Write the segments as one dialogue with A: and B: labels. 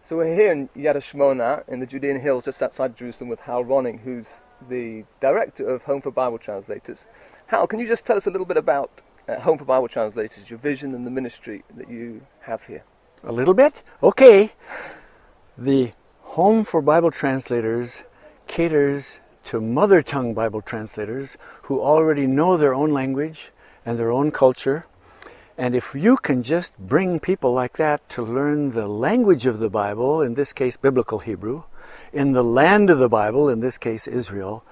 A: So we're here in Yad HaShmona in the Judean Hills just outside Jerusalem with Hal Ronning, who's the director of Home for Bible Translators. Hal, can you just tell us a little bit about Home for Bible Translators, your vision and the ministry that you have here?
B: A little bit? Okay. The Home for Bible Translators caters to mother tongue Bible translators who already know their own language and their own culture. And if you can just bring people like that to learn the language of the Bible, in this case Biblical Hebrew, in the land of the Bible, in this case Israel,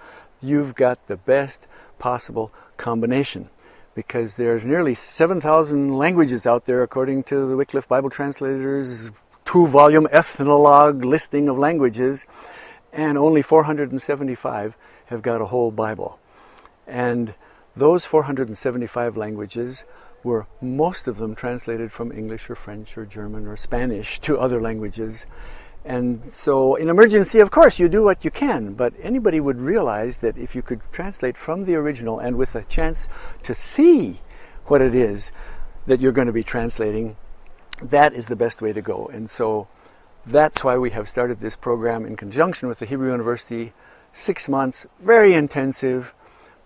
B: you've got the best possible combination. Because there's nearly 7,000 languages out there according to the Wycliffe Bible Translators 2-volume ethnologue listing of languages, and only 475 have got a whole Bible. And those 475 languages were most of them translated from English or French or German or Spanish to other languages. And so in emergency, of course, you do what you can, but anybody would realize that if you could translate from the original and with a chance to see what it is that you're going to be translating, that is the best way to go. And so that's why we have started this program in conjunction with the Hebrew University, 6 months, very intensive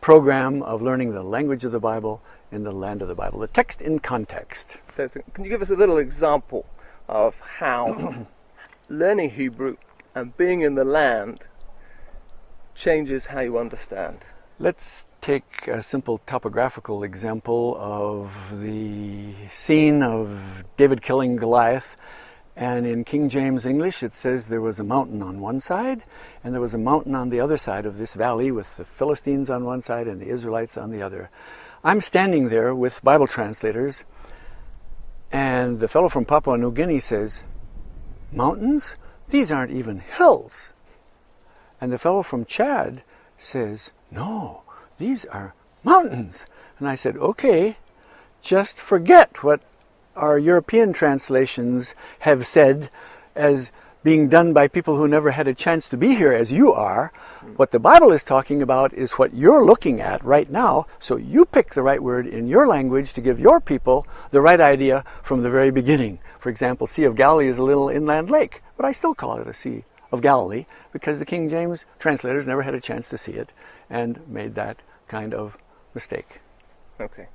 B: program of learning the language of the Bible in the land of the Bible, the text in context.
A: Can you give us a little example of how learning Hebrew and being in the land changes how you understand?
B: Let's take a simple topographical example of the scene of David killing Goliath. And in King James English it says there was a mountain on one side and there was a mountain on the other side of this valley with the Philistines on one side and the Israelites on the other. I'm standing there with Bible translators, and the fellow from Papua New Guinea says, "Mountains? These aren't even hills." And the fellow from Chad says, "No, these are mountains." And I said, "Okay, just forget what our European translations have said as being done by people who never had a chance to be here as you are. What the Bible is talking about is what you're looking at right now, so you pick the right word in your language to give your people the right idea from the very beginning." For example, Sea of Galilee is a little inland lake, but I still call it a Sea of Galilee because the King James translators never had a chance to see it and made that kind of mistake.
A: Okay.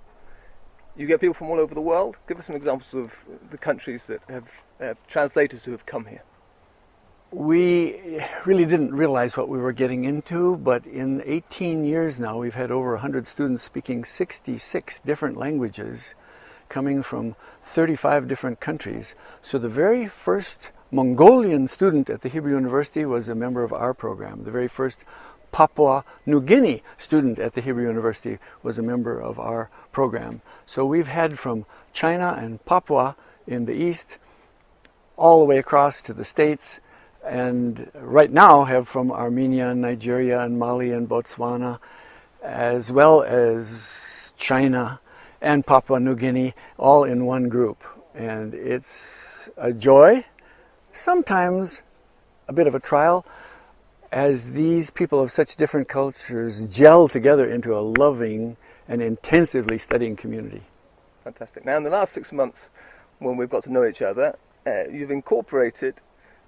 A: You get people from all over the world. Give us some examples of the countries that have translators who have come here.
B: We really didn't realize what we were getting into, but in 18 years now we've had over 100 students speaking 66 different languages coming from 35 different countries. So the very first Mongolian student at the Hebrew University was a member of our program. The very first Papua New Guinea student at the Hebrew University was a member of our program. So we've had from China and Papua in the east all the way across to the States, and right now have from Armenia and Nigeria and Mali and Botswana, as well as China and Papua New Guinea, all in one group. And it's a joy, sometimes a bit of a trial, as these people of such different cultures gel together into a loving and intensively studying community.
A: Fantastic. Now, in the last 6 months, when we've got to know each other, you've incorporated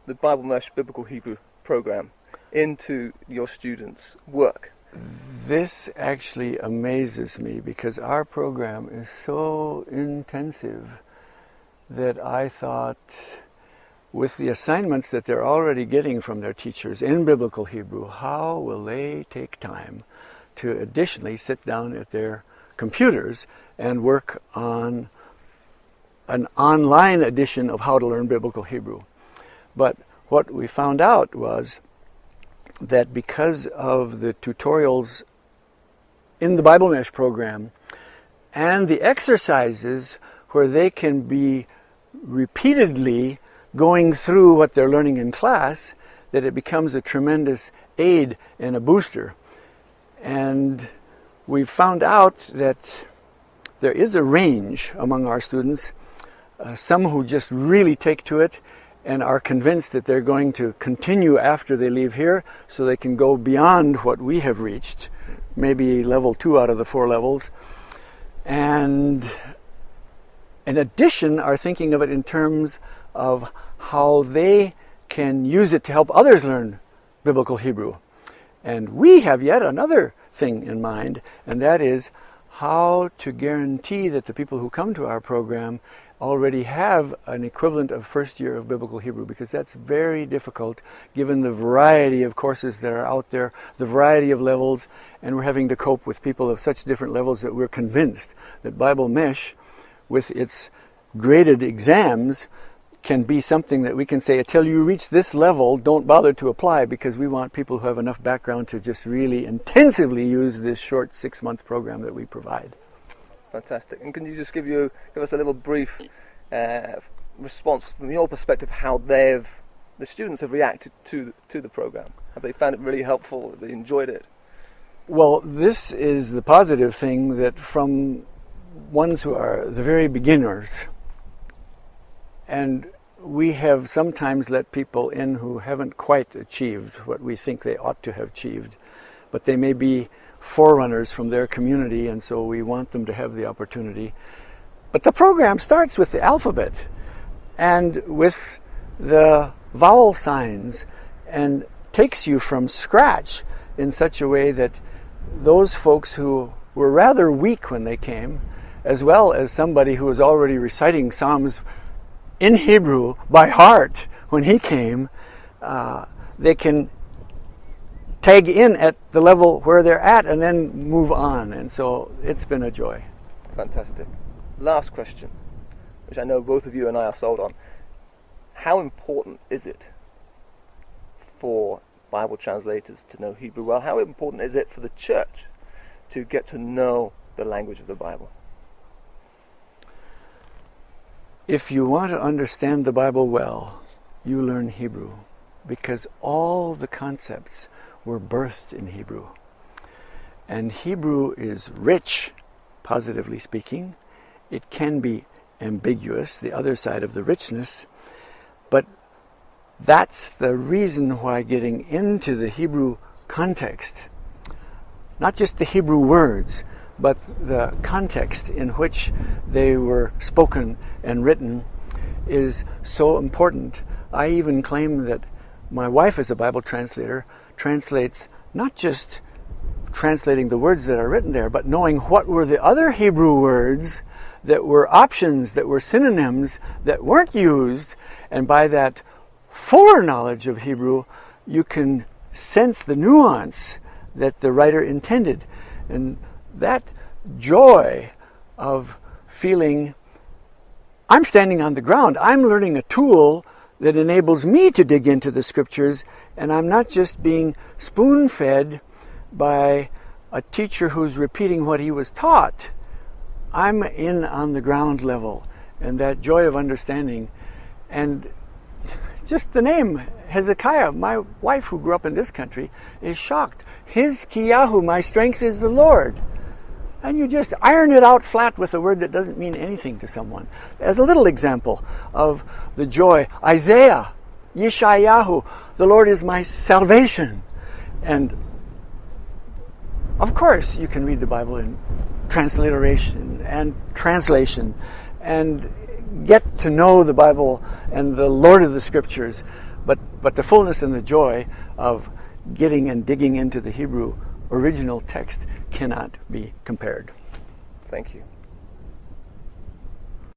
A: the BibleMesh Biblical Hebrew program into your students' work.
B: This actually amazes me because our program is so intensive that I thought, with the assignments that they're already getting from their teachers in Biblical Hebrew, how will they take time to additionally sit down at their computers and work on an online edition of How to Learn Biblical Hebrew? But what we found out was that because of the tutorials in the BibleMesh program and the exercises where they can be repeatedly going through what they're learning in class, that it becomes a tremendous aid and a booster. And we've found out that there is a range among our students, some who just really take to it and are convinced that they're going to continue after they leave here so they can go beyond what we have reached, maybe level 2 out of the 4 levels. And in addition, are thinking of it in terms of how they can use it to help others learn biblical Hebrew. And we have yet another thing in mind, and that is how to guarantee that the people who come to our program already have an equivalent of first year of biblical Hebrew, because that's very difficult given the variety of courses that are out there, the variety of levels, and we're having to cope with people of such different levels that we're convinced that BibleMesh, with its graded exams, can be something that we can say, until you reach this level, don't bother to apply, because we want people who have enough background to just really intensively use this short 6-month program that we provide.
A: Fantastic. And can you just give us a little brief response from your perspective, how the students have reacted to the program? Have they found it really helpful? Have they enjoyed it?
B: Well, this is the positive thing, that from ones who are the very beginners, and we have sometimes let people in who haven't quite achieved what we think they ought to have achieved, but they may be forerunners from their community, and so we want them to have the opportunity. But the program starts with the alphabet and with the vowel signs, and takes you from scratch in such a way that those folks who were rather weak when they came, as well as somebody who was already reciting Psalms in Hebrew by heart when he came, they can tag in at the level where they're at and then move on. And so it's been a joy.
A: Fantastic. Last question, which I know both of you and I are sold on. How important is it for Bible translators to know Hebrew well? How important is it for the church to get to know the language of the Bible?
B: If you want to understand the Bible well, you learn Hebrew, because all the concepts were birthed in Hebrew. And Hebrew is rich, positively speaking. It can be ambiguous, the other side of the richness, but that's the reason why getting into the Hebrew context, not just the Hebrew words, but the context in which they were spoken and written, is so important. I even claim that my wife, as a Bible translator, translates not just translating the words that are written there, but knowing what were the other Hebrew words that were options, that were synonyms, that weren't used. And by that fuller knowledge of Hebrew, you can sense the nuance that the writer intended. And that joy of feeling, I'm standing on the ground, I'm learning a tool that enables me to dig into the scriptures, and I'm not just being spoon-fed by a teacher who's repeating what he was taught. I'm in on the ground level, and that joy of understanding. And just the name, Hezekiah, my wife who grew up in this country, is shocked. Hizkiyahu, my strength is the Lord. And you just iron it out flat with a word that doesn't mean anything to someone. As a little example of the joy, Isaiah, Yeshayahu, the Lord is my salvation. And of course you can read the Bible in transliteration and translation and get to know the Bible and the Lord of the Scriptures, but the fullness and the joy of getting and digging into the Hebrew original text cannot be compared.
A: Thank you.